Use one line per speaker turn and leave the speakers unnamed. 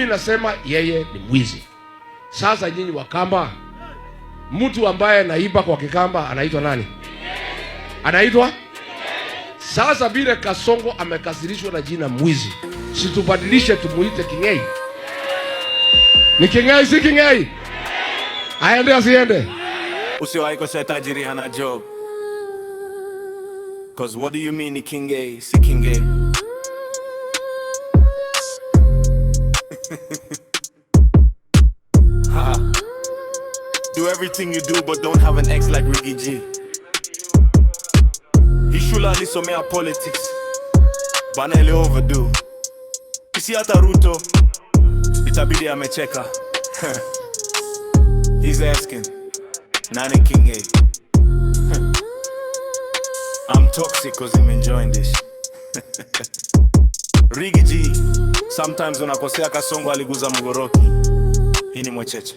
nasema yeye ni mwizi. Sasa nyinyi Wakamba, mtu ambaye anaiba kwa Kikamba anaitwa nani? Anaitwa? Sasa vile Kasongo amekasirishwa na jina mwizi, situbadilishe tumuite King'ei? Ni King'ei si King'ei? Aende asiende?
Usiwahi kosea tajiri hana job. Cause what do you mean ni King'ei si King'ei? Do everything you do but don't have an ex like Ricky G. He shule alisomea politics, bana ile overdo. Kisi hata Ruto itabidi amecheka. He's asking, nani King'ei? I'm toxic cause I'm enjoying this. Ricky G, sometimes unakosea Kasongo aliguza mgoroki. Hii ni mwecheche.